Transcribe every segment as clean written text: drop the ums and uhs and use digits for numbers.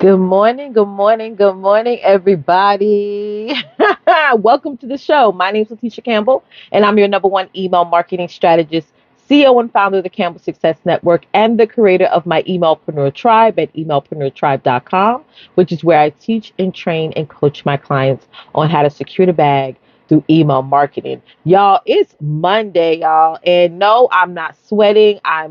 Good morning, good morning, good morning, everybody. Welcome to the show. My name is Letitia Campbell, and I'm your number one email marketing strategist, CEO and founder of the Campbell Success Network, and the creator of my Emailpreneur Tribe at emailpreneurtribe.com, which is where I teach and train and coach my clients on how to secure the bag through email marketing. Y'all, it's Monday, y'all. And no, I'm not sweating. I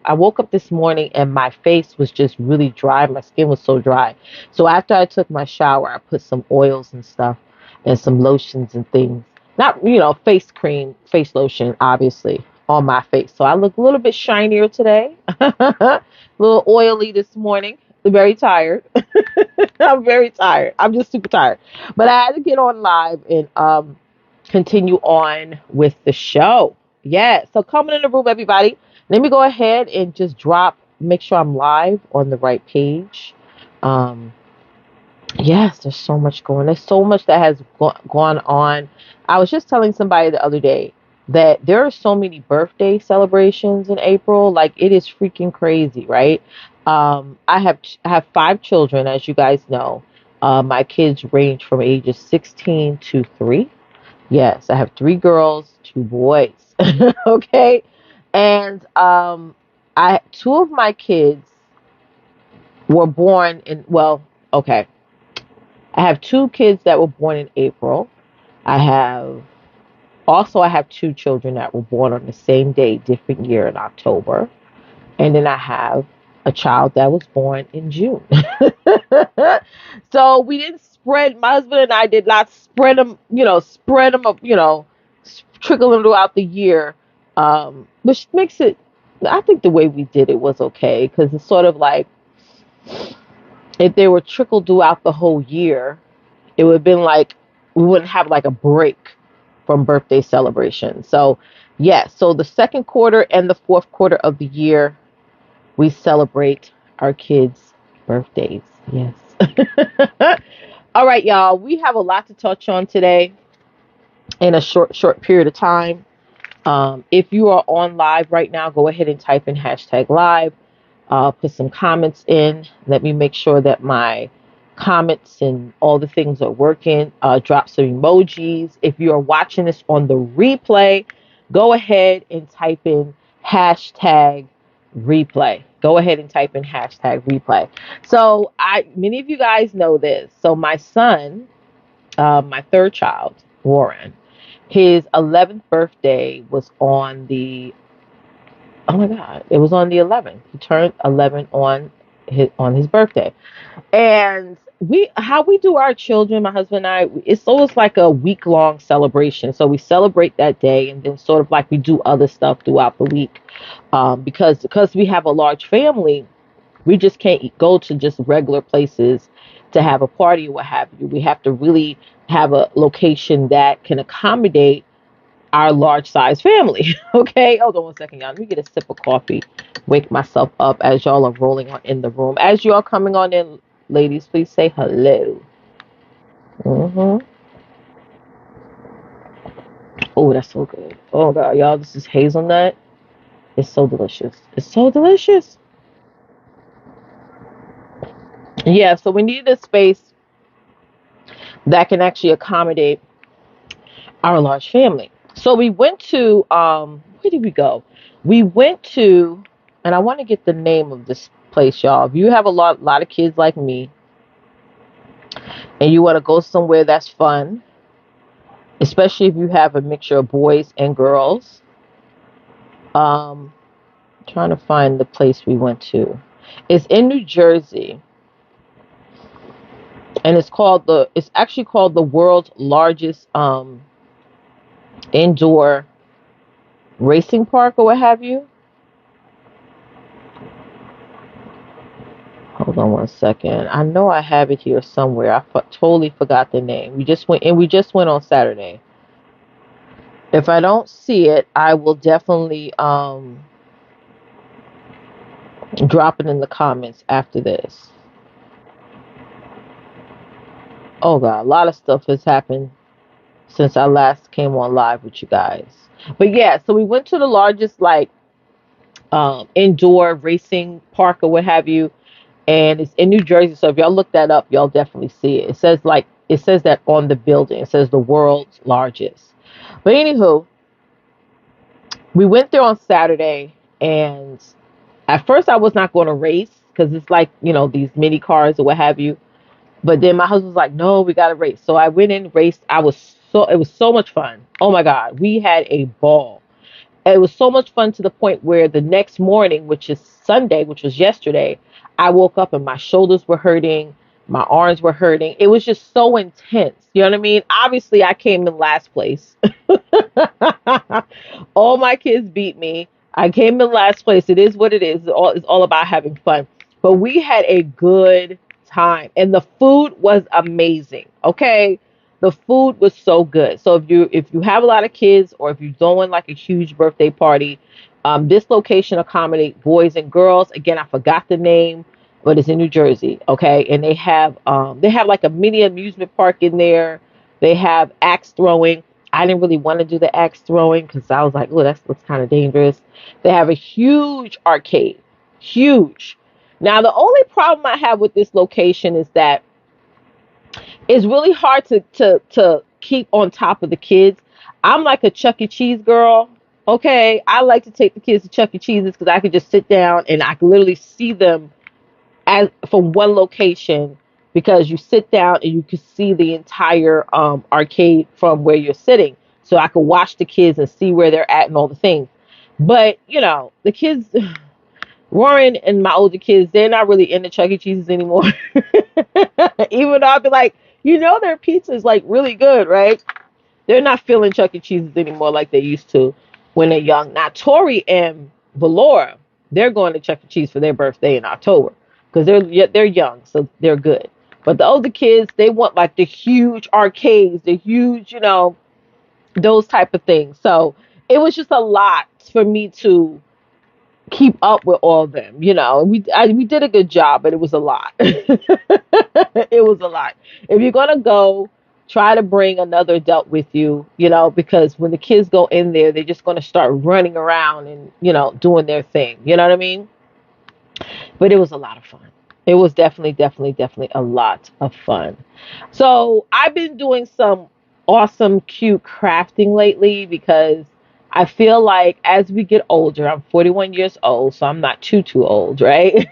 woke up this morning and my face was just really dry. My skin was so dry. So after I took my shower, I put some oils and stuff and some lotions and things. Not, face cream, face lotion, obviously, on my face. So I look a little bit shinier today, a little oily this morning. Very tired. I'm very tired. I'm just super tired. But I had to get on live and continue on with the show. Yeah. So coming in the room, everybody. Let me go ahead and just make sure I'm live on the right page. Um, yes, there's so much There's so much that has gone on. I was just telling somebody the other day that there are so many birthday celebrations in April. Like it is freaking crazy, right? I have five children, as you guys know. My kids range from ages 16 to 3. Yes, I have three girls, two boys. Okay, and I two of my kids were born in okay. I have two kids that were born in April. I have I have two children that were born on the same day, different year in October. And then I have a child that was born in June. So we didn't spread, my husband and I did not spread them up, trickle them throughout the year, which makes it, I think the way we did it was okay because it's sort of like if they were trickled throughout the whole year, it would have been like we wouldn't have like a break from birthday celebration. So, yeah, so the second quarter and the fourth quarter of the year, we celebrate our kids' birthdays. Yes. All right, y'all. We have a lot to touch on today in a short period of time. If you are on live right now, go ahead and type in hashtag live. Put some comments in. Let me make sure that my comments and all the things are working. Drop some emojis. If you are watching this on the replay, go ahead and type in hashtag replay. Go ahead and type in hashtag replay. So many of you guys know this. So my son, my third child, Warren, his 11th birthday was on the oh my God, it was on the 11th. He turned 11 on his birthday. And how we do our children, my husband and I, it's always like a week long celebration. So we celebrate that day, and then sort of like we do other stuff throughout the week, because we have a large family. We just can't go to just regular places to have a party or what have you. We have to really have a location that can accommodate our large size family. Okay, hold on one second, y'all. Let me get a sip of coffee, wake myself up as y'all are rolling on in the room. As you are coming on in, ladies, please say hello. Hmm. Oh, that's so good. Oh God, y'all, this is hazelnut. It's so delicious. It's so delicious. Yeah, so we needed a space that can actually accommodate our large family. So we went to where did we go? We went to, and I want to get the name of this place, y'all. If you have a lot of kids like me and you want to go somewhere that's fun, especially if you have a mixture of boys and girls, um trying to find the place we went to. It's in New Jersey, and it's actually called the world's largest indoor racing park or what have you. Hold on one second. I know I have it here somewhere. Totally forgot the name. We just went on Saturday. If I don't see it, I will definitely drop it in the comments after this. Oh God, a lot of stuff has happened since I last came on live with you guys. But yeah, so we went to the largest like indoor racing park or what have you, and it's in New Jersey. So if y'all look that up, y'all definitely see it. It says that on the building. It says the world's largest. But anywho, we went there on Saturday, and at first I was not going to race because it's like, these mini cars or what have you. But then my husband was like, "No, we got to race." So I went in, raced. It was so much fun. Oh my God, we had a ball. It was so much fun to the point where the next morning, which is Sunday, which was yesterday, I woke up and my shoulders were hurting, my arms were hurting. It was just so intense. You know what I mean? Obviously, I came in last place. All my kids beat me. I came in last place. It is what it is. It's all about having fun. But we had a good time, and the food was amazing. Okay, the food was so good. So if you have a lot of kids, or if you're doing like a huge birthday party, this location accommodate boys and girls. Again, I forgot the name, but it's in New Jersey. Okay, and they have like a mini amusement park in there. They have axe throwing. I didn't really want to do the axe throwing because I was like, oh, that's kind of dangerous. They have a huge arcade, huge. Now, the only problem I have with this location is that it's really hard to keep on top of the kids. I'm like a Chuck E. Cheese girl. Okay, I like to take the kids to Chuck E. Cheese's because I could just sit down and I can literally see them as from one location, because you sit down and you can see the entire arcade from where you're sitting. So I can watch the kids and see where they're at and all the things. But the kids, Warren and my older kids, they're not really into Chuck E. Cheese's anymore. Even though I'll be like, their pizza is like really good, right? They're not feeling Chuck E. Cheese's anymore like they used to when they're young. Now, Tori and Valora, they're going to Chuck E. Cheese for their birthday in October because they're young, so they're good. But the older kids, they want like the huge arcades, the huge, those type of things. So it was just a lot for me to keep up with all of them. We did a good job, but it was a lot. It was a lot. If you're gonna go, try to bring another adult with you. Because when the kids go in there, they're just gonna start running around and doing their thing. You know what I mean? But it was a lot of fun. It was definitely, definitely, definitely a lot of fun. So I've been doing some awesome, cute crafting lately because I feel like as we get older, I'm 41 years old, so I'm not too old, right?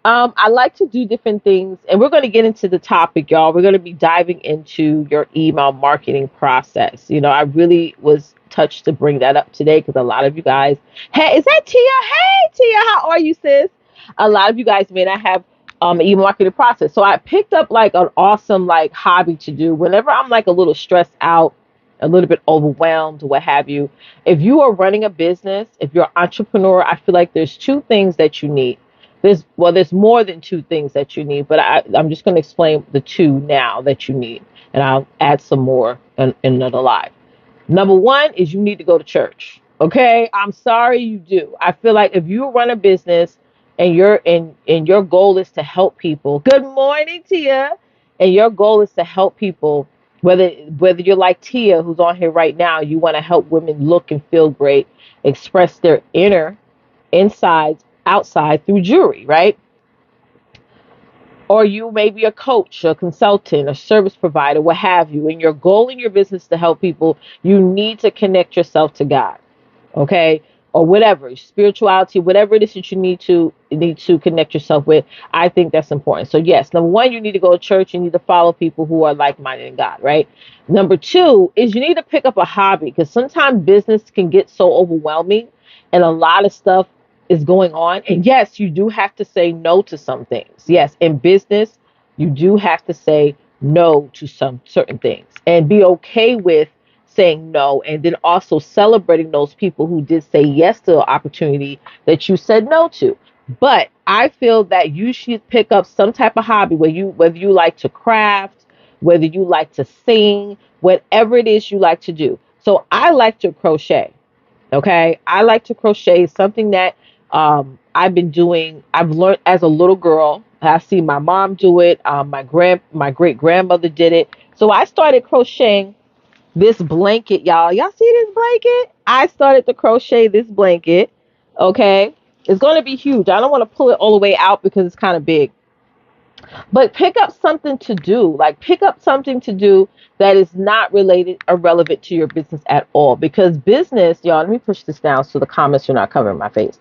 I like to do different things, and we're going to get into the topic, y'all. We're going to be diving into your email marketing process. I really was touched to bring that up today because a lot of you guys, hey, is that Tia? Hey, Tia, how are you, sis? A lot of you guys may not have an email marketing process. So I picked up like an awesome like hobby to do whenever I'm like a little stressed out, a little bit overwhelmed, what have you. If you are running a business, if you're an entrepreneur, I feel like there's two things that you need. There's more than two things that you need, but I'm just going to explain the two now that you need, and I'll add some more in another live. Number one is you need to go to church. Okay, I'm sorry, you do. I feel like if you run a business and your goal is to help people. Good morning, Tia. And your goal is to help people, whether you're like Tia, who's on here right now, you want to help women look and feel great, express their insides, outside through jewelry, right? Or you may be a coach, a consultant, a service provider, what have you, and your goal in your business to help people, you need to connect yourself to God, okay? Or whatever, spirituality, whatever it is that you need to connect yourself with. I think that's important. So yes, number one, you need to go to church. You need to follow people who are like-minded in God, right? Number two is you need to pick up a hobby, because sometimes business can get so overwhelming and a lot of stuff is going on. And yes, you do have to say no to some things. Yes, in business, you do have to say no to some certain things and be okay with saying no, and then also celebrating those people who did say yes to the opportunity that you said no to. But I feel that you should pick up some type of hobby whether you like to craft, whether you like to sing, whatever it is you like to do. So I like to crochet. Okay, I like to crochet. Something that I've been doing. I've learned as a little girl. I see my mom do it. My great grandmother did it. So I started crocheting this blanket, y'all. Y'all see this blanket? I started to crochet this blanket. Okay, It's going to be huge. I don't want to pull it all the way out because it's kind of big. But pick up something to do. Like pick up something to do that is not related or relevant to your business at all. Because business, y'all, let me push this down so the comments are not covering my face.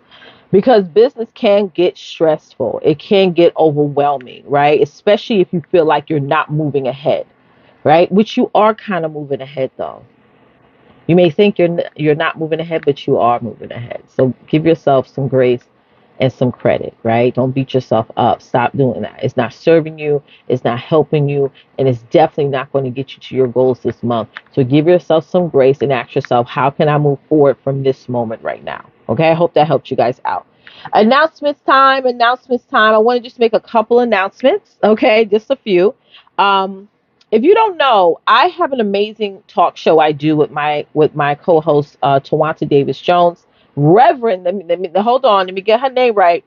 Because business can get stressful. It can get overwhelming, right? Especially if you feel like you're not moving ahead, right? Which you are kind of moving ahead though. You may think you're not moving ahead, but you are moving ahead. So give yourself some grace and some credit, right? Don't beat yourself up. Stop doing that. It's not serving you, it's not helping you, and it's definitely not going to get you to your goals this month. So give yourself some grace and ask yourself, how can I move forward from this moment right now? Okay, I hope that helped you guys out. Announcements time, announcements time. I want to just make a couple announcements, okay? Just a few. Um, if you don't know, I have an amazing talk show I do with my co-host Tawanta Davis Jones. Reverend, hold on, let me get her name right.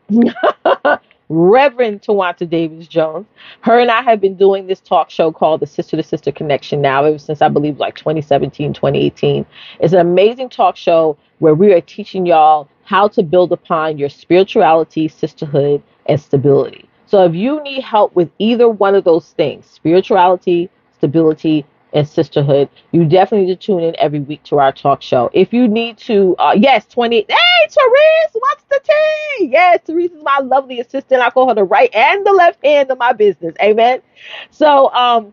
Reverend Tawanta Davis Jones. Her and I have been doing this talk show called the Sister to Sister Connection now ever since I believe like 2017, 2018. It's an amazing talk show where we are teaching y'all how to build upon your spirituality, sisterhood, and stability. So if you need help with either one of those things, spirituality, stability, and sisterhood, you definitely need to tune in every week to our talk show. If you need to, yes, 20, hey, Therese, what's the tea? Yes, Therese is my lovely assistant. I call her the right and the left hand of my business. Amen. So,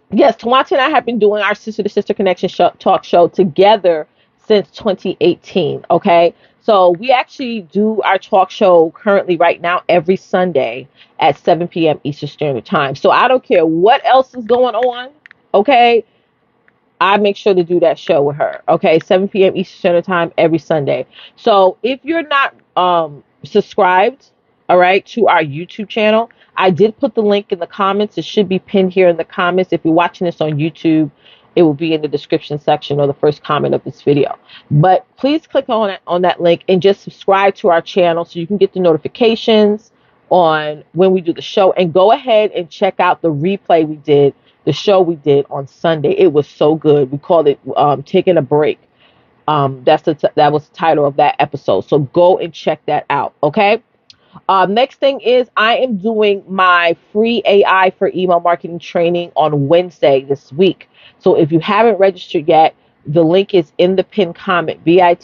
yes, Tawanta and I have been doing our Sister to Sister Connection talk show together since 2018. Okay. So we actually do our talk show currently right now every Sunday at 7 p.m. Eastern Standard Time. So I don't care what else is going on. Okay. I make sure to do that show with her. Okay, 7 p.m. Eastern Standard Time every Sunday. So if you're not subscribed, all right, to our YouTube channel, I did put the link in the comments. It should be pinned here in the comments. If you're watching this on YouTube, it will be in the description section or the first comment of this video. But please click on that link and just subscribe to our channel so you can get the notifications on when we do the show. And go ahead and check out the replay we did, the show we did on Sunday. It was so good. We called it Taking a Break. That was the title of that episode. So go and check that out. Okay. Next thing is I am doing my free AI for email marketing training on Wednesday this week. So if you haven't registered yet, the link is in the pinned comment, bit.ly/AI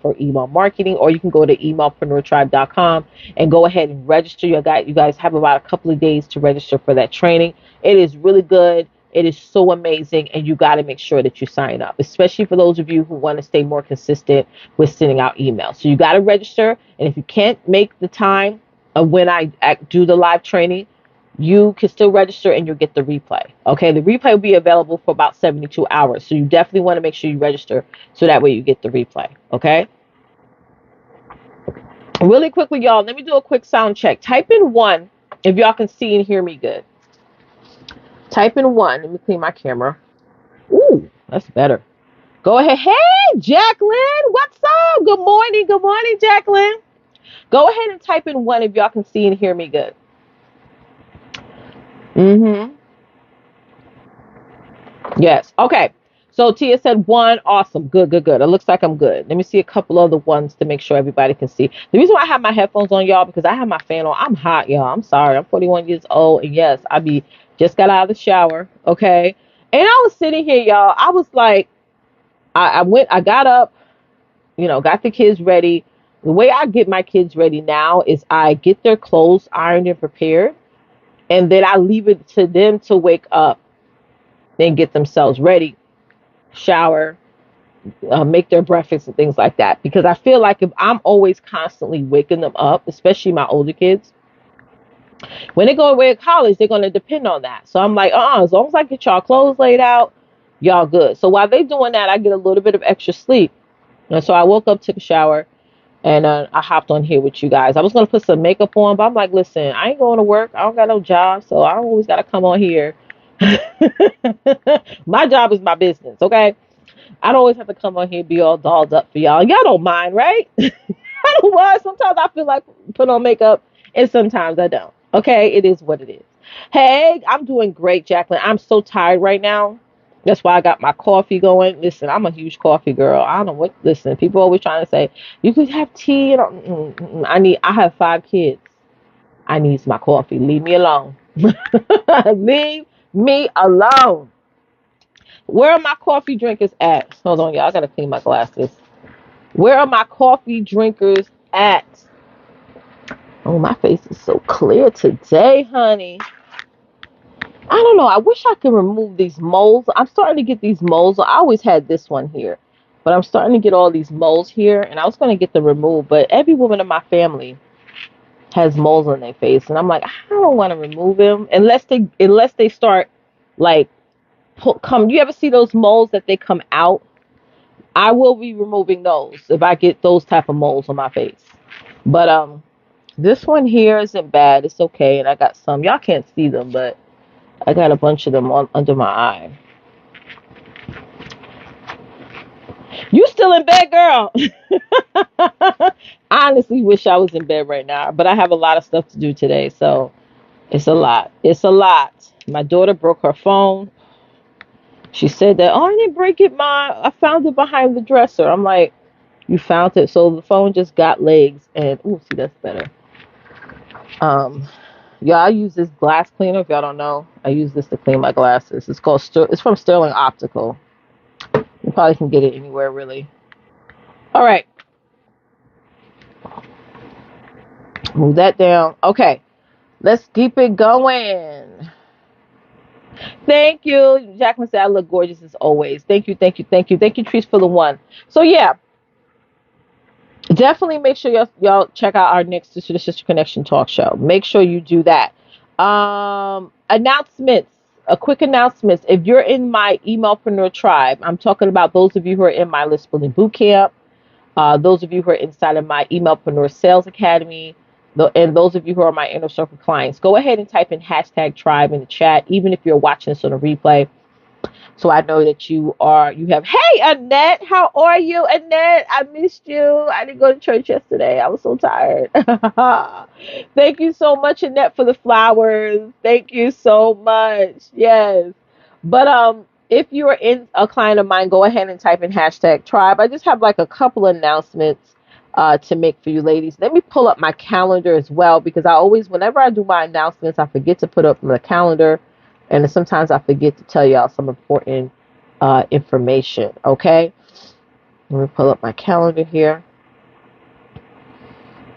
for email marketing, or you can go to emailpreneurtribe.com and go ahead and register. You guys have about a couple of days to register for that training. It is really good. It is so amazing, and you got to make sure that you sign up, especially for those of you who want to stay more consistent with sending out emails. So you got to register, and if you can't make the time of when I do the live training, you can still register and you'll get the replay. Okay, the replay will be available for about 72 hours. So you definitely want to make sure you register so that way you get the replay. Okay. Really quickly, y'all, let me do a quick sound check. Type in 1 if y'all can see and hear me good. Type in 1. Let me clean my camera. Ooh, that's better. Go ahead. Hey, Jacqueline, what's up? Good morning. Good morning, Jacqueline. Go ahead and type in 1 if y'all can see and hear me good. Yes. Okay. So Tia said 1. Awesome. Good, good, good. It looks like I'm good. Let me see a couple other ones to make sure everybody can see. The reason why I have my headphones on, y'all, because I have my fan on. I'm hot, y'all. I'm sorry. I'm 41 years old. And yes, just got out of the shower. Okay. And I was sitting here, y'all. I was like, I got up, got the kids ready. The way I get my kids ready now is I get their clothes ironed and prepared, and then I leave it to them to wake up and get themselves ready, shower, make their breakfast and things like that. Because I feel like if I'm always constantly waking them up, especially my older kids, when they go away to college, they're going to depend on that. So I'm like, as long as I get y'all clothes laid out, y'all good. So while they doing that, I get a little bit of extra sleep. And so I woke up, took a shower, and I hopped on here with you guys. I was going to put some makeup on, but I'm like, listen, I ain't going to work. I don't got no job, so I always got to come on here. My job is my business, okay? I don't always have to come on here and be all dolled up for y'all. Y'all don't mind, right? I don't mind. Sometimes I feel like put on makeup, and sometimes I don't. Okay, it is what it is. Hey, I'm doing great, Jacqueline. I'm so tired right now. That's why I got my coffee going. Listen, I'm a huge coffee girl. I don't know what. Listen, people always trying to say you could have tea. You know, I have 5 kids. I need my coffee. Leave me alone. Leave me alone. Where are my coffee drinkers at? Hold on, y'all. I gotta clean my glasses. Where are my coffee drinkers at? Oh, my face is so clear today, honey. I don't know. I wish I could remove these moles. I'm starting to get these moles. I always had this one here, but I'm starting to get all these moles here, and I was going to get them removed. But every woman in my family has moles on their face, and I'm like, I don't want to remove them unless they start like come. You ever see those moles that they come out? I will be removing those if I get those type of moles on my face. But this one here isn't bad. It's okay, and I got some. Y'all can't see them, but I got a bunch of them on under my eye. You still in bed, girl? I honestly wish I was in bed right now, but I have a lot of stuff to do today, so it's a lot. It's a lot. My daughter broke her phone. She said that, oh, I didn't break it, Ma. I found it behind the dresser. I'm like, you found it, so the phone just got legs, and ooh, see, that's better. Um, yeah, I use this glass cleaner. If y'all don't know, I use this to clean my glasses. It's from Sterling Optical. You probably can get it anywhere, really. All right, move that down. Okay, let's keep it going. Thank you. Jacqueline said I look gorgeous as always. Thank you, thank you, thank you. Thank you, Trees, for the one. So yeah, definitely make sure y'all check out our next Sister to Sister Connection talk show. Make sure you do that. Announcements. A quick announcements. If you're in my emailpreneur tribe, I'm talking about those of you who are in my list building boot camp, those of you who are inside of my emailpreneur sales academy, and those of you who are my inner circle clients. Go ahead and type in hashtag tribe in the chat, even if you're watching this on a replay. So I know that you have, hey, Annette, how are you, Annette? I missed you. I didn't go to church yesterday. I was so tired. Thank you so much, Annette, for the flowers. Thank you so much. Yes. But if you are in a client of mine, go ahead and type in hashtag tribe. I just have like a couple announcements to make for you ladies. Let me pull up my calendar as well, because I always, whenever I do my announcements, I forget to put up the calendar. And sometimes I forget to tell y'all some important information, okay? Let me pull up my calendar here.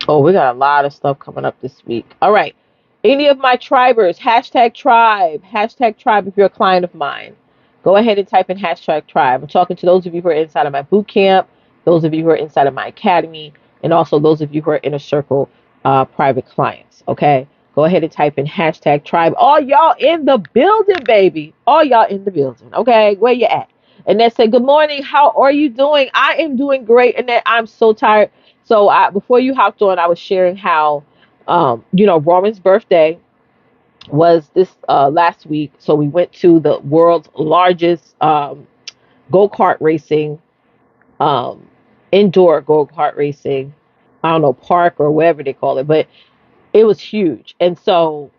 Oh, we got a lot of stuff coming up this week. All right. Any of my tribers, hashtag tribe if you're a client of mine. Go ahead and type in hashtag tribe. I'm talking to those of you who are inside of my boot camp, those of you who are inside of my academy, and also those of you who are inner circle private clients, okay? Go ahead and type in hashtag tribe. All y'all in the building, baby. All y'all in the building, okay? Where you at? And then say, good morning. How are you doing? I am doing great. And then I'm so tired. So before you hopped on, I was sharing how, Roman's birthday was this last week. So we went to the world's largest go-kart racing, um, indoor go-kart racing, I don't know, park or whatever they call it, but it was huge. And so,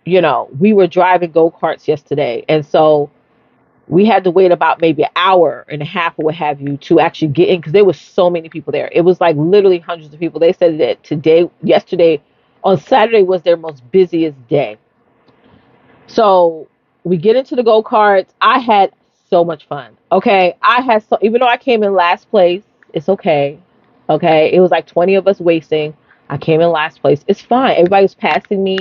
we were driving go-karts yesterday. And so we had to wait about maybe an hour and a half or what have you to actually get in because there was so many people there. It was like literally hundreds of people. They said that yesterday, on Saturday was their most busiest day. So we get into the go-karts. I had so much fun. Okay. Even though I came in last place, it's okay. Okay. It was like 20 of us racing. I came in last place. It's fine. Everybody was passing me.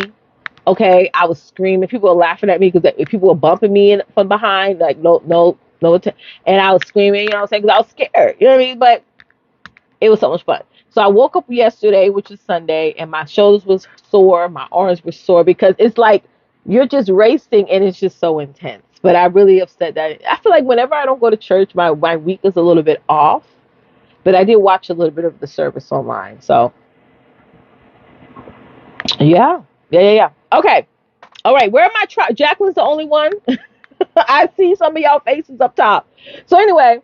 Okay, I was screaming. People were laughing at me because people were bumping me in from behind, like no, no, no, and I was screaming. You know what I'm saying? Because I was scared. You know what I mean? But it was so much fun. So I woke up yesterday, which is Sunday, and my shoulders was sore, my arms were sore because it's like you're just racing and it's just so intense. But I really upset that I feel like whenever I don't go to church, my week is a little bit off. But I did watch a little bit of the service online. So yeah. Okay. All right. Where am I? Jacqueline's the only one. I see some of y'all faces up top. So anyway,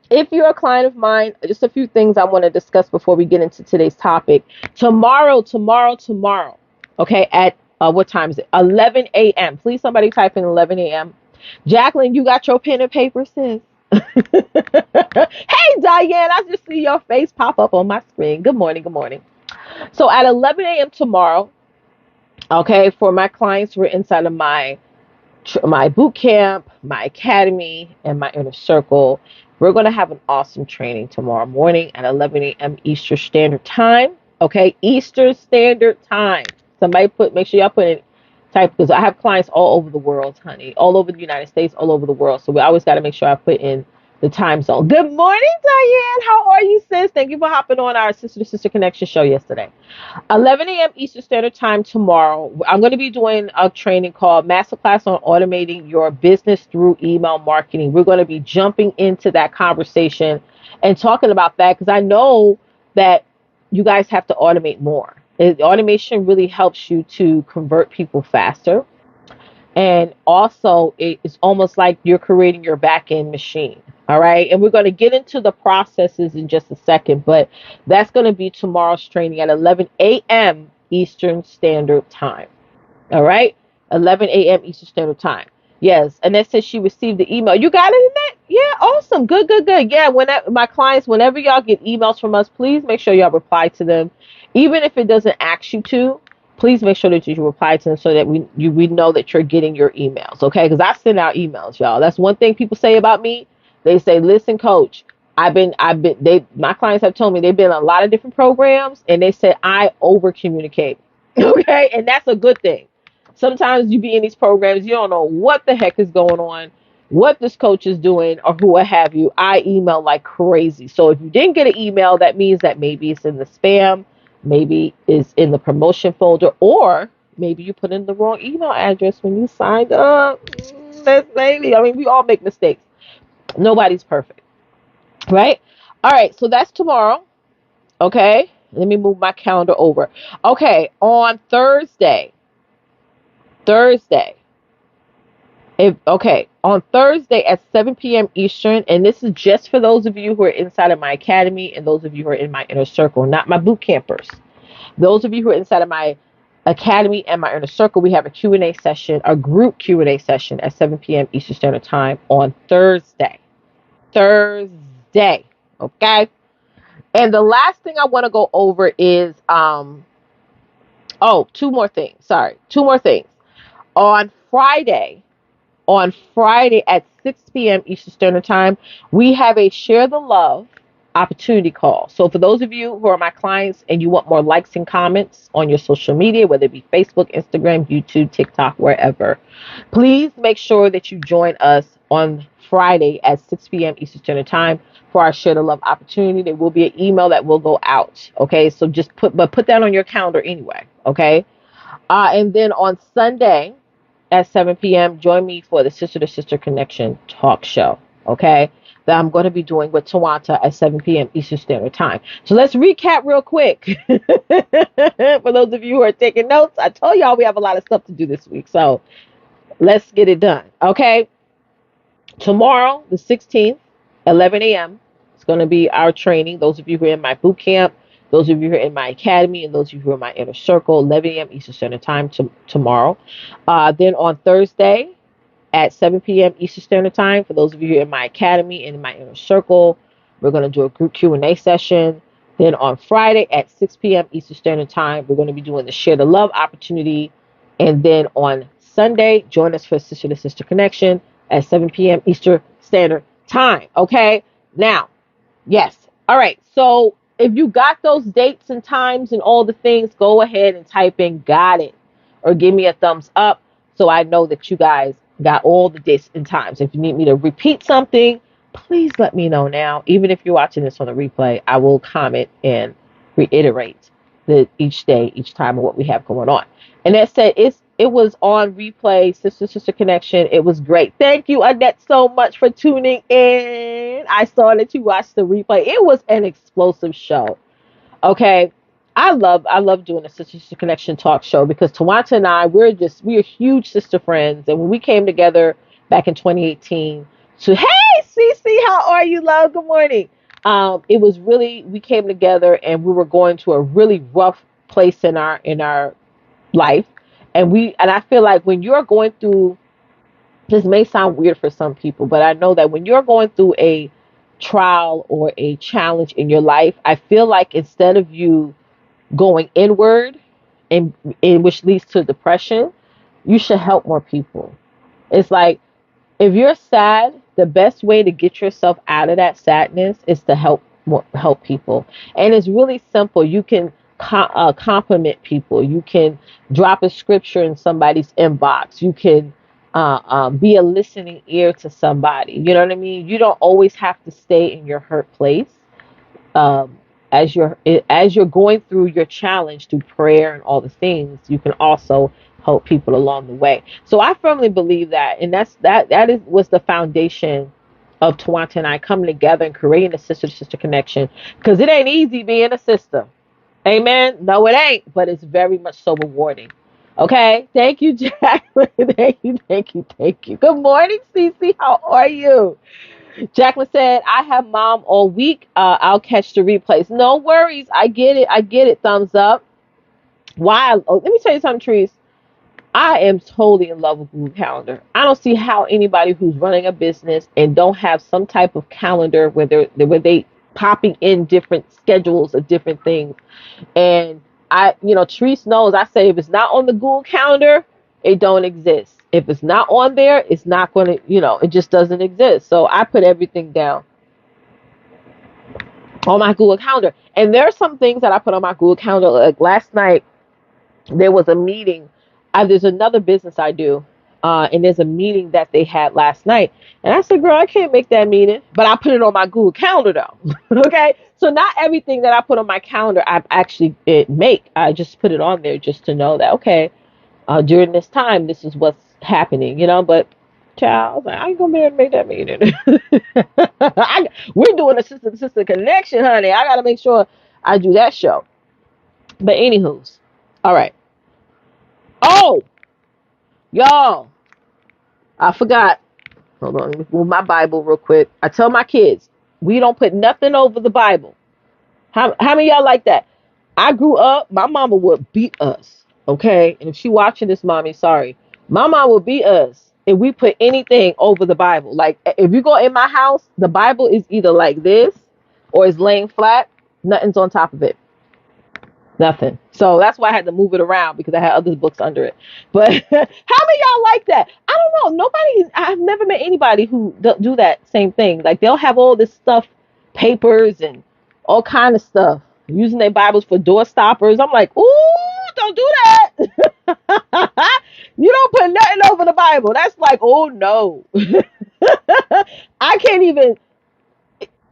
if you're a client of mine, just a few things I want to discuss before we get into today's topic. Tomorrow. Okay. At what time is it? 11 a.m. Please, somebody type in 11 a.m. Jacqueline, you got your pen and paper, sis? Hey, Diane, I just see your face pop up on my screen. Good morning. Good morning. So at 11 a.m. tomorrow, okay, for my clients who are inside of my boot camp, my academy, and my inner circle, we're going to have an awesome training tomorrow morning at 11 a.m. Eastern Standard Time. Okay, Eastern Standard Time. Somebody make sure y'all put in type, because I have clients all over the world, honey, all over the United States, all over the world. So we always got to make sure I put in the time zone. Good morning, Diane. How are you, sis? Thank you for hopping on our Sister to Sister Connection show yesterday. 11 a.m. Eastern Standard Time tomorrow. I'm going to be doing a training called Masterclass on Automating Your Business Through Email Marketing. We're going to be jumping into that conversation and talking about that, because I know that you guys have to automate more. Automation really helps you to convert people faster. And also, it's almost like you're creating your back end machine. All right. And we're going to get into the processes in just a second, but that's going to be tomorrow's training at 11 a.m. Eastern Standard Time. All right. 11 a.m. Eastern Standard Time. Yes. And that says she received the email. You got it in that? Yeah. Awesome. Good, good, good. Yeah. Whenever my clients, whenever y'all get emails from us, please make sure y'all reply to them. Even if it doesn't ask you to, please make sure that you reply to them so that we know that you're getting your emails. Okay. Because I send out emails, y'all. That's one thing people say about me. They say, listen, coach, my clients have told me they've been in a lot of different programs, and they said I over communicate. Okay. And that's a good thing. Sometimes you be in these programs, you don't know what the heck is going on, what this coach is doing, or who have you. I email like crazy. So if you didn't get an email, that means that maybe it's in the spam, maybe it's in the promotion folder, or maybe you put in the wrong email address when you signed up. That's maybe. I mean, we all make mistakes. Nobody's perfect, right? All right, so that's tomorrow. Okay, let me move my calendar over. Okay, on Thursday, on Thursday at 7 p.m. Eastern, and this is just for those of you who are inside of my academy and those of you who are in my inner circle, not my boot campers. Those of you who are inside of my academy and my inner circle, we have a Q&A session, a group Q&A session at 7 p.m. Eastern Standard Time on Thursday. Okay? And the last thing I want to go over is two more things. Sorry. Two more things. On Friday at 6 p.m. Eastern Standard Time, we have a Share the Love opportunity call. So for those of you who are my clients and you want more likes and comments on your social media, whether it be Facebook, Instagram, YouTube, TikTok, wherever, please make sure that you join us on Friday at 6 p.m. Eastern Standard Time for our Share the Love opportunity. There will be an email that will go out. Okay, so just put that on your calendar anyway. Okay, and then on Sunday at 7 p.m., join me for the Sister to Sister Connection talk show. Okay, that I'm going to be doing with Tawanta at 7 p.m. Eastern Standard Time. So let's recap real quick. For those of you who are taking notes, I told y'all we have a lot of stuff to do this week. So let's get it done. Okay, tomorrow, the 16th, 11 a.m., it's going to be our training. Those of you who are in my boot camp, those of you who are in my academy, and those of you who are in my inner circle, 11 a.m. Eastern Standard Time tomorrow. Then on Thursday at 7 p.m. Eastern Standard Time, for those of you who are in my academy and in my inner circle, we're going to do a group Q&A session. Then on Friday at 6 p.m. Eastern Standard Time, we're going to be doing the Share the Love opportunity. And then on Sunday, join us for Sister to Sister Connection at 7 p.m. Eastern Standard Time. Okay? Now, yes. All right. So if you got those dates and times and all the things, go ahead and type in "got it" or give me a thumbs up so I know that you guys got all the dates and times. If you need me to repeat something, please let me know now. Even if you're watching this on a replay, I will comment and reiterate each day, each time of what we have going on. And that said, it was on replay, Sister Connection. It was great. Thank you, Annette, so much for tuning in. I saw that you watched the replay. It was an explosive show. Okay. I love doing a Sister Connection talk show because Tawanta and I, we're huge sister friends. And when we came together back in 2018 hey, Cece, how are you, love? Good morning. It was really, we came together and we were going to a really rough place in our life. And I feel like when you're going through This may sound weird for some people, but I know that when you're going through a trial or a challenge in your life, I feel like instead of you going inward and, which leads to depression, you should help more people. It's like if you're sad, the best way to get yourself out of that sadness is to help people, and it's really simple. You can compliment people. You can drop a scripture in somebody's inbox. You can be a listening ear to somebody. You know what I mean? You don't always have to stay in your hurt place. um, as you're going through your challenge through prayer and all the things, you can also help people along the way. So I firmly believe that, and that is was the foundation of Tawanta and I coming together and creating a sister to sister connection, because it ain't easy being a sister. Amen. No, it ain't, but it's very much so rewarding. Okay. Thank you, Jacqueline. Thank you. Good morning, Cece. How are you? Jacqueline said, I have mom all week. I'll catch the replays. No worries. I get it. I get it. Thumbs up. Why? Oh, let me tell you something, Trees. I am totally in love with Google Calendar. I don't see how anybody who's running a business and don't have some type of calendar where they popping in different schedules of different things. And Therese knows, I say if it's not on the Google Calendar, it don't exist. If it's not on there, it's not going to, it just doesn't exist. So I put everything down on my Google Calendar. And there are some things that I put on my Google Calendar. Like last night, there was a meeting. There's another business I do, and there's a meeting that they had last night. And I said, girl, I can't make that meeting, but I put it on my Google Calendar though. Okay, so not everything that I put on my calendar I actually make. I just put it on there just to know that okay, during this time, this is what's happening, But child, I ain't gonna be able to make that meeting. We're doing a sister to sister connection, honey. I gotta make sure I do that show. But anywho's, all right. Oh, y'all, I forgot. Hold on, let me move my Bible real quick. I tell my kids, we don't put nothing over the Bible. How many of y'all like that? I grew up, my mama would beat us, okay? And if she watching this, mommy, sorry. My mom would beat us if we put anything over the Bible. Like, if you go in my house, the Bible is either like this or it's laying flat. Nothing's on top of it. Nothing. So that's why I had to move it around because I had other books under it. But how many y'all like that? I don't know. I've never met anybody who do that same thing. Like they'll have all this stuff, papers and all kind of stuff, using their Bibles for door stoppers. I'm like, ooh, don't do that. You don't put nothing over the Bible. That's like, oh no. I can't even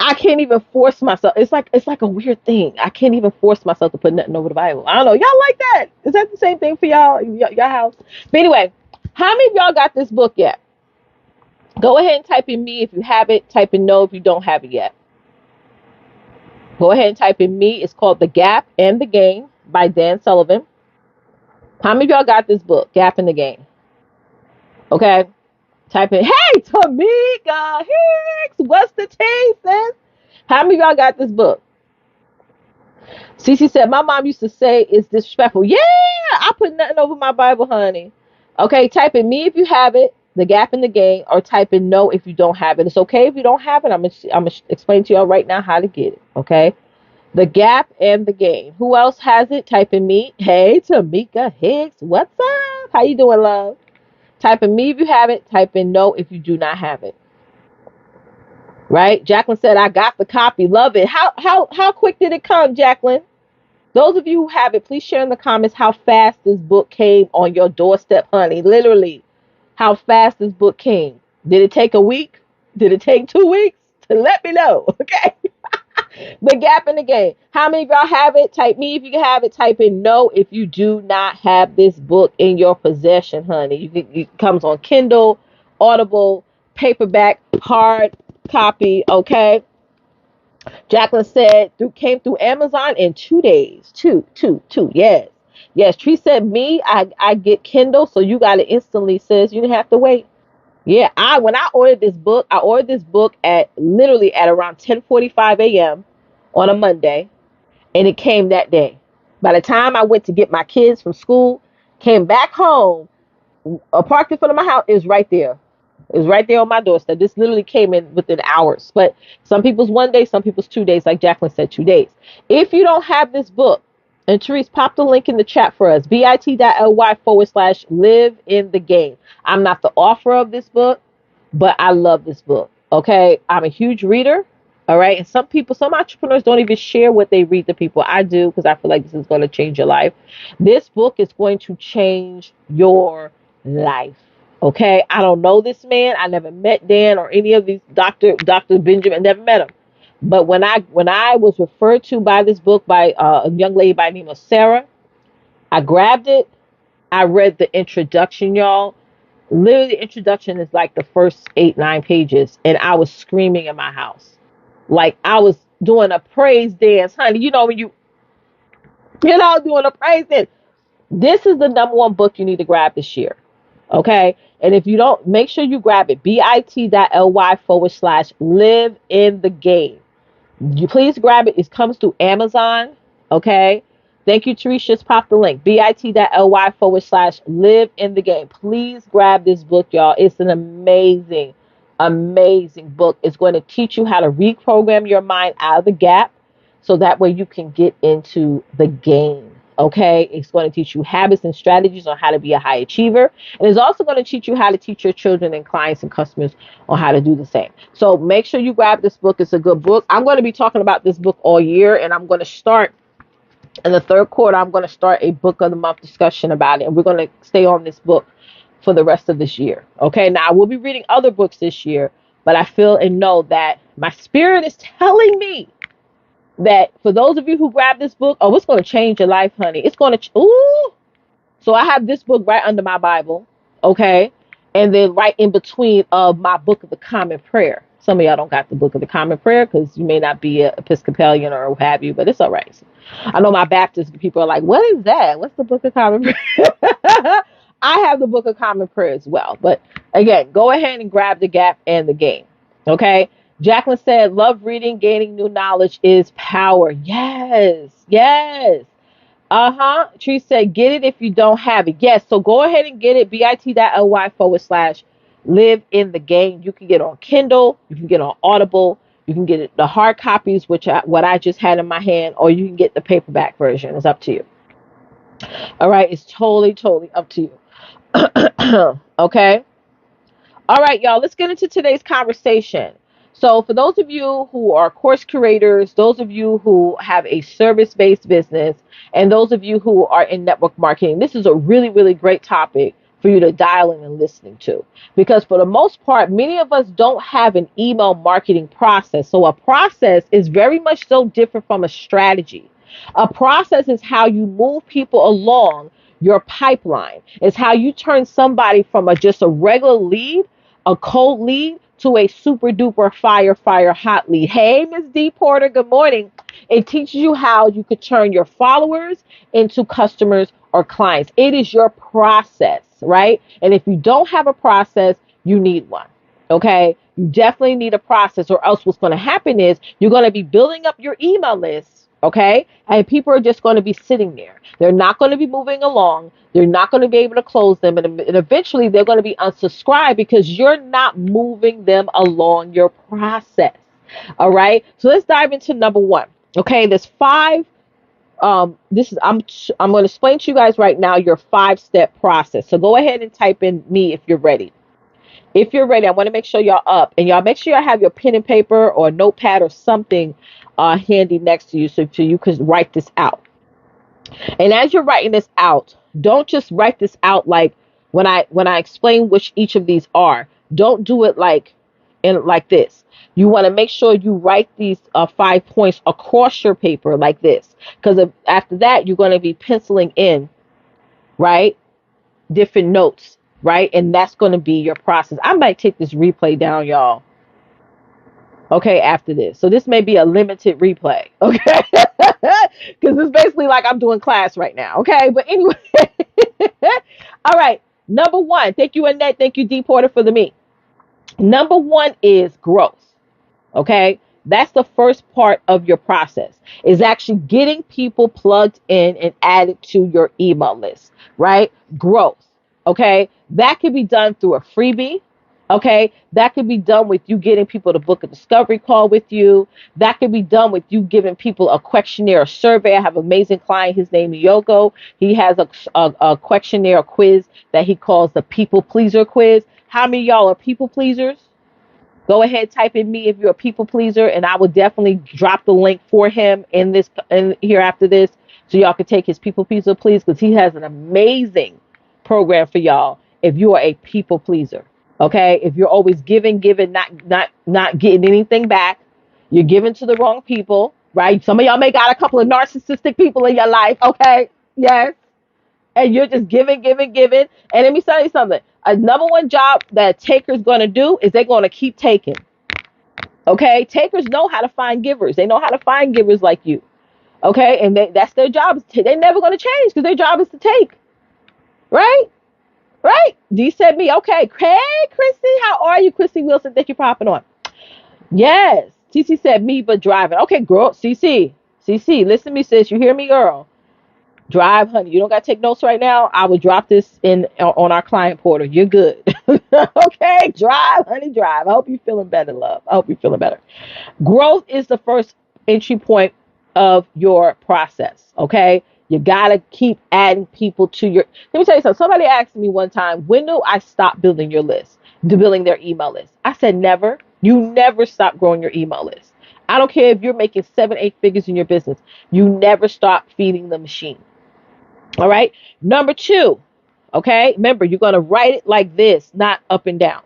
I can't even force myself. It's like a weird thing. I can't even force myself to put nothing over the Bible. I don't know. Y'all like that? Is that the same thing for y'all? Y'all house? But anyway, how many of y'all got this book yet? Go ahead and type in me if you have it. Type in no if you don't have it yet. Go ahead and type in me. It's called The Gap and the Gain by Dan Sullivan. How many of y'all got this book, Gap and the Gain? Okay. Type in, hey, Tamika Hicks, what's the tea, sis? How many of y'all got this book? Cece said, my mom used to say it's disrespectful. Yeah, I put nothing over my Bible, honey. Okay, type in me if you have it, The Gap in the Gain, or type in no if you don't have it. It's okay if you don't have it. I'm gonna explain to y'all right now how to get it. Okay, The Gap and the Gain. Who else has it? Type in me. Hey, Tamika Hicks, what's up? How you doing, love? Type in me if you have it. Type in no if you do not have it. Right? Jacqueline said, I got the copy. Love it. How quick did it come, Jacqueline? Those of you who have it, please share in the comments how fast this book came on your doorstep, honey. Literally, how fast this book came. Did it take a week? Did it take 2 weeks? To let me know, okay? The Gap in the Gain. How many of y'all have it? Type me if you have it. Type in no if you do not have this book in your possession, honey. It comes on Kindle, Audible, paperback, hard copy, okay? Jacqueline said came through Amazon in 2 days. Two. Yes. Yes. Tree said me, I get Kindle, so you got it instantly, sis. You didn't have to wait. Yeah, when I ordered this book at literally at around 10:45 a.m. on a Monday, and it came that day. By the time I went to get my kids from school, came back home, parked in front of my house, it was right there. It was right there on my doorstep. This literally came in within hours. But some people's 1 day, some people's 2 days, like Jacqueline said, 2 days. If you don't have this book, and Therese, pop the link in the chat for us, bit.ly/live in the game. I'm not the author of this book, but I love this book. Okay. I'm a huge reader. All right. And some entrepreneurs don't even share what they read to people. I do, because I feel like this is going to change your life. This book is going to change your life. Okay. I don't know this man. I never met Dan or any of these Dr. Benjamin. Never met him. But when I was referred to by this book by a young lady by the name of Sarah, I grabbed it. I read the introduction, y'all. Literally, the introduction is like the first 8, 9 pages, and I was screaming in my house, like I was doing a praise dance, honey. You know when doing a praise dance. This is the number one book you need to grab this year, okay? And if you don't, make sure you grab it. bit.ly/live in the game. You please grab it. It comes through Amazon. Okay. Thank you, Teresa. Just pop the link. bit.ly/live in the game. Please grab this book, y'all. It's an amazing, amazing book. It's going to teach you how to reprogram your mind out of the gap so that way you can get into the game. Okay. It's going to teach you habits and strategies on how to be a high achiever. And it's also going to teach you how to teach your children and clients and customers on how to do the same. So make sure you grab this book. It's a good book. I'm going to be talking about this book all year, and I'm going to start in the third quarter. I'm going to start a book of the month discussion about it, and we're going to stay on this book for the rest of this year. Okay. Now, I will be reading other books this year, but I feel and know that my spirit is telling me that for those of you who grab this book, oh, it's going to change your life, honey. It's going to, ooh. So I have this book right under my Bible, okay? And then right in between of my book of the Common Prayer. Some of y'all don't got the book of the Common Prayer because you may not be an Episcopalian or what have you, but it's all right. I know my Baptist people are like, what is that? What's the book of Common Prayer? I have the book of Common Prayer as well. But again, go ahead and grab the gap and the game, okay? Jacqueline said, love reading, gaining new knowledge is power. Yes, yes. Tree said, get it if you don't have it. Yes, so go ahead and get it. bit.ly/live in the game. You can get it on Kindle. You can get it on Audible. You can get it, the hard copies, what I just had in my hand, or you can get the paperback version. It's up to you. All right, it's totally, totally up to you. Okay. All right, y'all, let's get into today's conversation. So for those of you who are course curators, those of you who have a service-based business, and those of you who are in network marketing, this is a really, really great topic for you to dial in and listening to. Because for the most part, many of us don't have an email marketing process. So a process is very much so different from a strategy. A process is how you move people along your pipeline. It's how you turn somebody from just a regular lead, a cold lead, to a super duper fire hot lead. Hey, Miss D Porter, good morning. It teaches you how you could turn your followers into customers or clients. It is your process, right? And if you don't have a process, you need one. Okay, you definitely need a process, or else what's going to happen is you're going to be building up your email list, okay? And people are just going to be sitting there. They're not going to be moving along. They're not going to be able to close them. And eventually they're going to be unsubscribed because you're not moving them along your process. All right. So let's dive into number one. Okay. There's five. I'm going to explain to you guys right now your 5-step process. So go ahead and type in me if you're ready. If you're ready, I want to make sure y'all up, and y'all make sure y'all have your pen and paper or notepad or something handy next to you so you can write this out. And as you're writing this out, don't just write this out like when I explain which each of these are. Don't do it like this. You want to make sure you write these 5 points across your paper like this, because after that you're going to be penciling in, right, different notes, right, and that's going to be your process. I might take this replay down, y'all. Okay, after this. So this may be a limited replay, okay? Because it's basically like I'm doing class right now, okay? But anyway, all right. Number one, thank you, Annette. Thank you, D Porter, for the me. Number one is growth, okay? That's the first part of your process, is actually getting people plugged in and added to your email list, right? Growth, okay? That can be done through a freebie, Okay, that could be done with you getting people to book a discovery call with you. That could be done with you giving people a questionnaire, a survey. I have an amazing client. His name is Yogo. He has a questionnaire, a quiz that he calls the People Pleaser Quiz. How many of y'all are people pleasers? Go ahead, type in me if you're a people pleaser, and I will definitely drop the link for him in here after this, so y'all can take his people pleaser, please, because he has an amazing program for y'all if you are a people pleaser. Okay, if you're always giving, not getting anything back, you're giving to the wrong people, right? Some of y'all may got a couple of narcissistic people in your life. Okay, yes, and you're just giving. And let me tell you something. A number one job that taker's going to do is they're going to keep taking. Okay, takers know how to find givers. They know how to find givers like you. Okay, and that's their job. They're never going to change because their job is to take. Right? Right? D said me. Okay. Hey, Chrissy, how are you, Chrissy Wilson? Thank you for hopping on. Yes. CC said me, but driving. Okay, girl. CC, listen to me, sis. You hear me, girl? Drive, honey. You don't got to take notes right now. I will drop this in on our client portal. You're good. Okay, drive, honey, drive. I hope you're feeling better, love. I hope you're feeling better. Growth is the first entry point of your process. Okay, you gotta keep adding people to your. Let me tell you something. Somebody asked me one time, when do I stop building your list, building their email list? I said never. You never stop growing your email list. I don't care if you're making 7, 8 figures in your business. You never stop feeding the machine. All right. Number two, okay. Remember, you're going to write it like this, not up and down.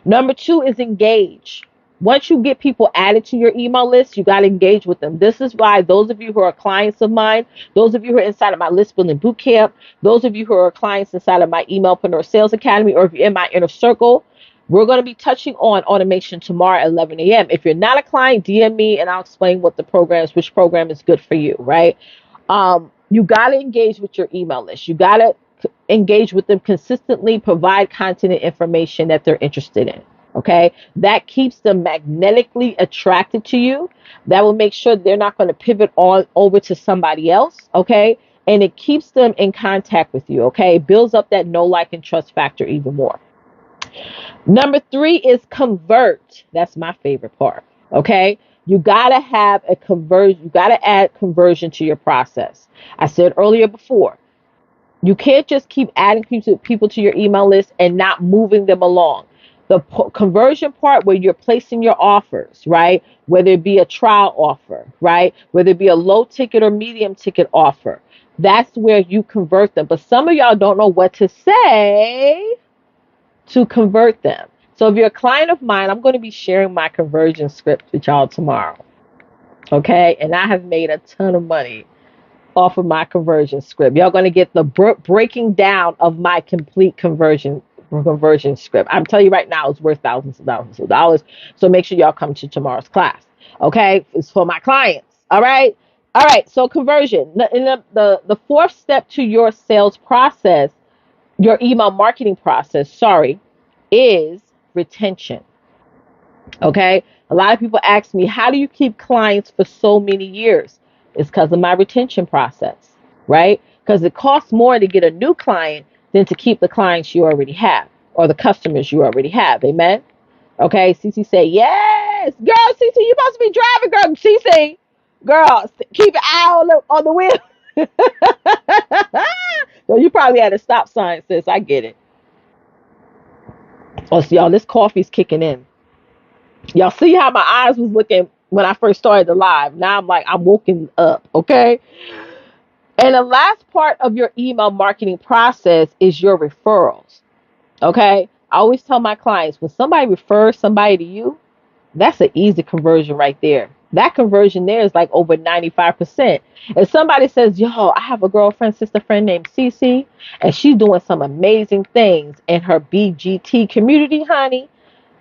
Number two is engage. Once you get people added to your email list, you got to engage with them. This is why those of you who are clients of mine, those of you who are inside of my list building boot camp, those of you who are clients inside of my Emailpreneur Sales Academy, or if you're in my inner circle, we're going to be touching on automation tomorrow at 11 a.m. If you're not a client, DM me and I'll explain what the program is, which program is good for you, right? You got to engage with your email list. You got to engage with them consistently, provide content and information that they're interested in. Okay. That keeps them magnetically attracted to you. That will make sure they're not going to pivot on over to somebody else. Okay. And it keeps them in contact with you. Okay. It builds up that know, like, and trust factor even more. Number three is convert. That's my favorite part. Okay. You got to have a conversion. You got to add conversion to your process. I said earlier before, you can't just keep adding people to your email list and not moving them along. The conversion part where you're placing your offers, right? Whether it be a trial offer, right? Whether it be a low ticket or medium ticket offer. That's where you convert them. But some of y'all don't know what to say to convert them. So if you're a client of mine, I'm going to be sharing my conversion script with y'all tomorrow. Okay? And I have made a ton of money off of my conversion script. Y'all going to get the breaking down of my complete conversion script. I'm telling you right now, it's worth thousands of dollars. So make sure y'all come to tomorrow's class. Okay? It's for my clients. All right? All right. So conversion. In the fourth step to your sales process, your email marketing process, is retention. Okay. A lot of people ask me, how do you keep clients for so many years? It's because of my retention process, right? Because it costs more to get a new client than to keep the clients you already have or the customers you already have. Amen. Okay. Cece say, yes. Girl, Cece, you supposed to be driving, girl. Cece, girl, keep an eye on the wheel. So you probably had a stop sign, sis. I get it. Oh, so y'all, this coffee's kicking in. Y'all see how my eyes was looking when I first started the live. Now I'm like, I'm woken up, okay? And the last part of your email marketing process is your referrals, okay? I always tell my clients, when somebody refers somebody to you, that's an easy conversion right there. That conversion there is like over 95%. If somebody says, yo, I have a girlfriend, sister friend named Cece, and she's doing some amazing things in her BGT community, honey,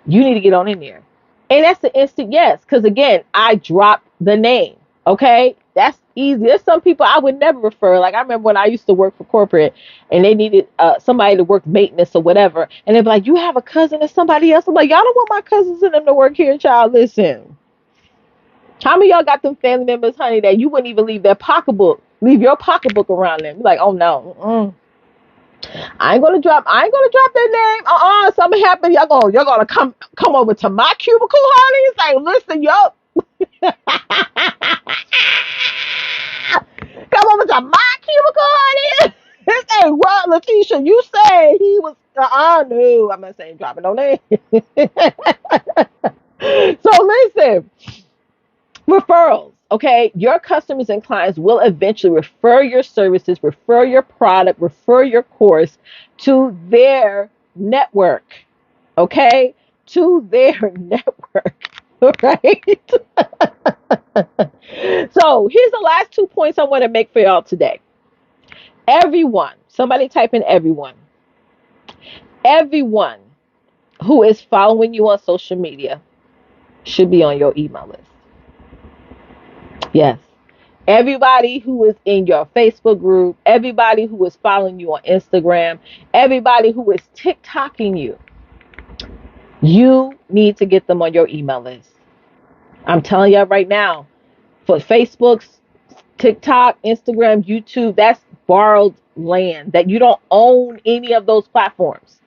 you need to get on in there. And that's the instant yes. Because again, I dropped the name. Okay. That's easy. There's some people I would never refer. Like I remember when I used to work for corporate and they needed somebody to work maintenance or whatever. And they'd be like, you have a cousin or somebody else? I'm like, y'all don't want my cousins and them to work here, child. Listen. How many of y'all got them family members, honey, that you wouldn't even leave your pocketbook around them? You're like, oh no. I ain't gonna drop their name. Something happened. You're gonna come over to my cubicle, honey. It's like, listen, yo, come over to my cubicle, honey. Hey, what, Letitia? You said he was. No, I'm not saying dropping no name. So listen, referrals. Okay, your customers and clients will eventually refer your services, refer your product, refer your course to their network. Okay, to their network. Right. So here's the last 2 points I want to make for y'all today. Everyone, somebody type in everyone. Everyone who is following you on social media should be on your email list. Yes. Everybody who is in your Facebook group, everybody who is following you on Instagram, everybody who is TikToking you, you need to get them on your email list. I'm telling you right now, for Facebook, TikTok, Instagram, YouTube, that's borrowed land that you don't own any of those platforms.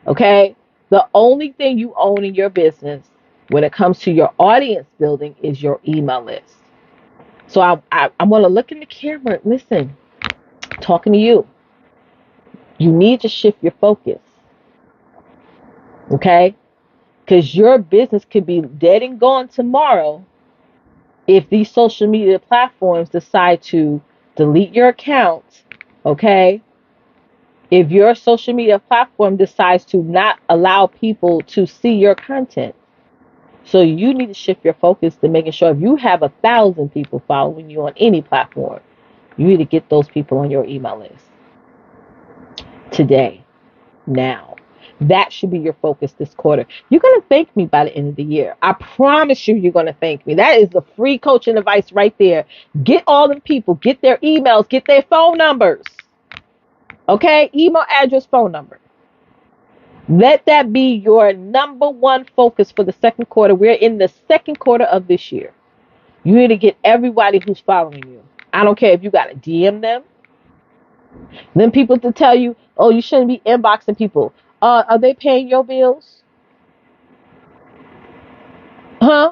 Okay? The only thing you own in your business when it comes to your audience building is your email list. So I'm going to look in the camera. Listen, talking to you. You need to shift your focus. Okay? Because your business could be dead and gone tomorrow if these social media platforms decide to delete your account. Okay? If your social media platform decides to not allow people to see your content. So you need to shift your focus to making sure if you have 1,000 people following you on any platform, you need to get those people on your email list today, now. That should be your focus this quarter. You're going to thank me by the end of the year. I promise you're going to thank me. That is the free coaching advice right there. Get all the people, get their emails, get their phone numbers. Okay? Email address, phone number. Let that be your number one focus for the second quarter. We're in the second quarter of this year. You need to get everybody who's following you. I don't care if you got to DM them. Then people to tell you, oh, you shouldn't be inboxing people. Are they paying your bills? Huh?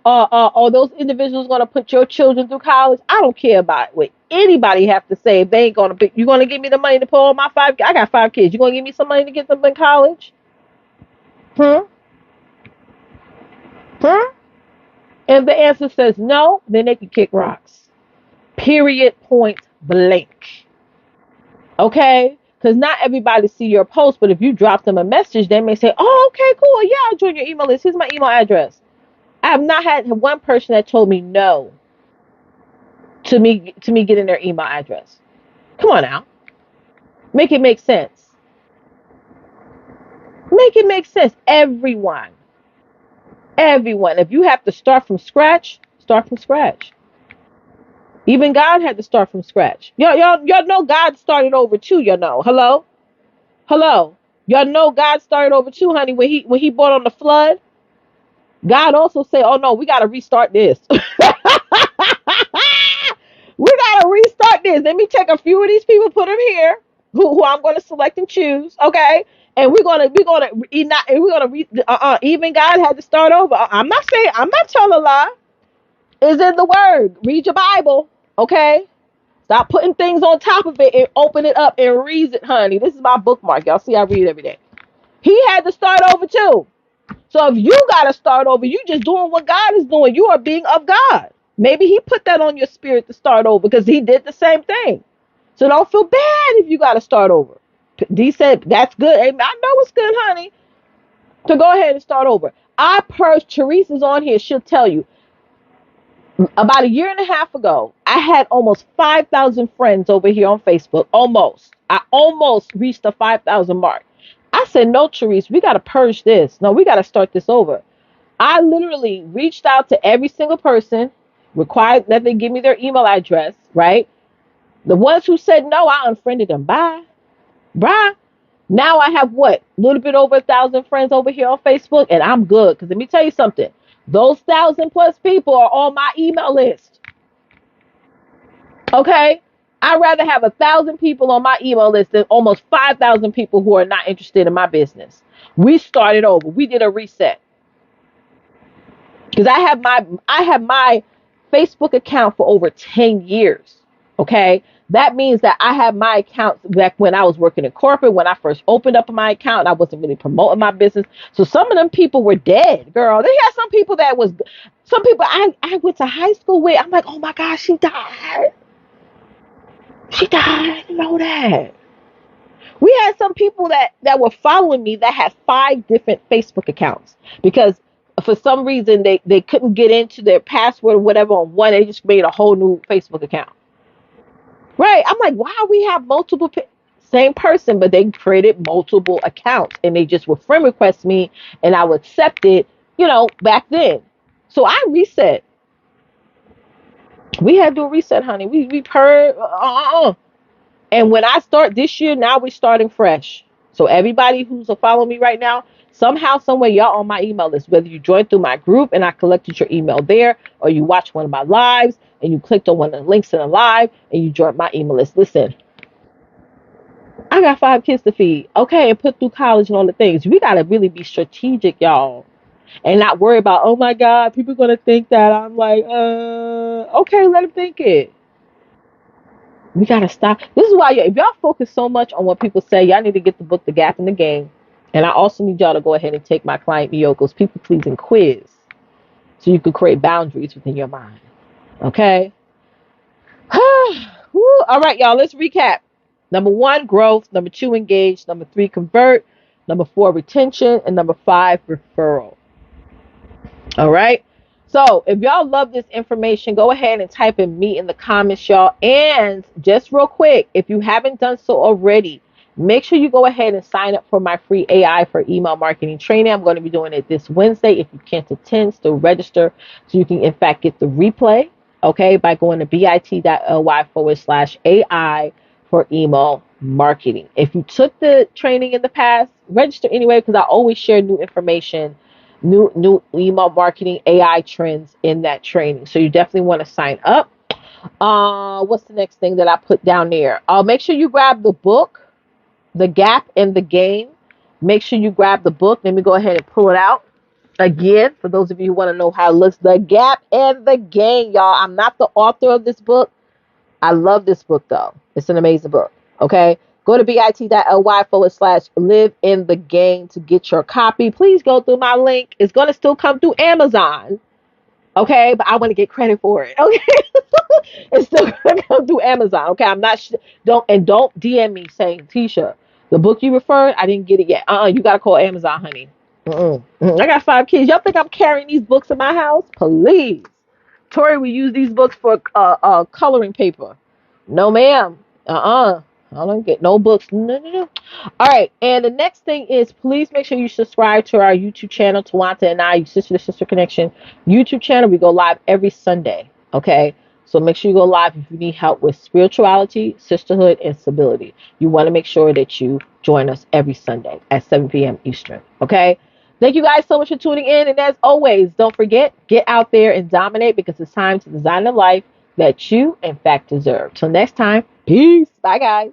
Are those individuals going to put your children through college? I don't care about what anybody have to say. If they ain't going to be, you going to give me the money to put on my five? I got 5 kids. You going to give me some money to get them in college? Hmm? Hmm? If the answer says no, then they can kick rocks. Period. Point blank. Okay? Because not everybody see your post, but if you drop them a message, they may say, oh, okay, cool. Yeah, I'll join your email list. Here's my email address. I have not had one person that told me no to me getting their email address. Come on now. Make it make sense. Make it make sense. Everyone. Everyone. If you have to start from scratch, start from scratch. Even God had to start from scratch. Y'all know God started over too, Hello? Hello. Y'all know God started over too, honey, when he brought on the flood. God also said, oh no, we gotta restart this. We gotta restart this. Let me take a few of these people, put them here, who I'm gonna select and choose, okay? And even God had to start over. I'm not telling a lie. It's in the word. Read your Bible, okay? Stop putting things on top of it and open it up and read it, honey. This is my bookmark. Y'all see I read every day. He had to start over too. So if you got to start over, you just doing what God is doing. You are being of God. Maybe he put that on your spirit to start over because he did the same thing. So don't feel bad if you got to start over. D said, that's good. Amen. I know it's good, honey, to go ahead and start over. I purged. Teresa's on here. She'll tell you. About a year and a half ago, I had almost 5,000 friends over here on Facebook. Almost. I almost reached the 5,000 mark. I said, no, Therese, we got to purge this. No, we got to start this over. I literally reached out to every single person, required that they give me their email address, right? The ones who said no, I unfriended them. Bye. Bye. Now I have what? A little bit over 1,000 friends over here on Facebook, and I'm good. Because let me tell you something. Those 1,000+ people are on my email list. Okay? I'd rather have 1,000 people on my email list than almost 5,000 people who are not interested in my business. We started over. We did a reset. Because I have my Facebook account for over 10 years. Okay. That means that I have my account back when I was working in corporate, when I first opened up my account, and I wasn't really promoting my business. So some of them people were dead, girl. They had some people I went to high school with. I'm like, oh my gosh, she died. She died. I didn't know that. We had some people that were following me that had 5 different Facebook accounts because for some reason they couldn't get into their password or whatever on one. They just made a whole new Facebook account. Right? I'm like, why we have multiple same person, but they created multiple accounts and they just would friend request me and I would accept it. Back then. So I reset. We had to do a reset, honey. We've heard. And when I start this year, now we're starting fresh. So everybody who's following me right now, somehow, somewhere, y'all on my email list. Whether you joined through my group and I collected your email there, or you watched one of my lives and you clicked on one of the links in the live and you joined my email list. Listen, I got 5 kids to feed. Okay, and put through college and all the things. We gotta really be strategic, y'all, and not worry about, oh my God, people are gonna think that I'm like, okay, let them think it. We gotta stop. This is why if y'all focus so much on what people say, y'all need to get the book, The Gap in the Game. And I also need y'all to go ahead and take my client Miyoko's people pleasing quiz, so you can create boundaries within your mind. Okay. All right, y'all. Let's recap. Number 1, growth. Number 2, engage. Number 3, convert. Number 4, retention. And number 5, referral. All right. So if y'all love this information, go ahead and type in me in the comments, y'all. And just real quick, if you haven't done so already, make sure you go ahead and sign up for my free AI for email marketing training. I'm going to be doing it this Wednesday. If you can't attend, still register so you can, in fact, get the replay, okay, by going to bit.ly/AI for email marketing. If you took the training in the past, register anyway because I always share new information, new email marketing AI trends in that training. So you definitely want to sign up. What's the next thing that I put down there? Make sure you grab the book, The Gap in the Game. Make sure you grab the book. Let me go ahead and pull it out again for those of you who want to know how it looks. The Gap and the Game, y'all. I'm not the author of this book. I love this book though. It's an amazing book. Okay. Go to bit.ly/live in the game to get your copy. Please go through my link. It's going to still come through Amazon. Okay. But I want to get credit for it. Okay. It's still going to come through Amazon. Okay. I'm not, don't DM me saying, Tisha, the book you referred, I didn't get it yet. You got to call Amazon, honey. I got 5 kids. Y'all think I'm carrying these books in my house? Please. Tori, we use these books for coloring paper. No, ma'am. I don't get no books. No. All right. And the next thing is, please make sure you subscribe to our YouTube channel, Tawanta and I, Sister to Sister Connection YouTube channel. We go live every Sunday. Okay. So make sure you go live if you need help with spirituality, sisterhood, and stability. You want to make sure that you join us every Sunday at 7 p.m. Eastern. Okay. Thank you guys so much for tuning in. And as always, don't forget, get out there and dominate because it's time to design a life that you, in fact, deserve. Till next time, peace. Bye, guys.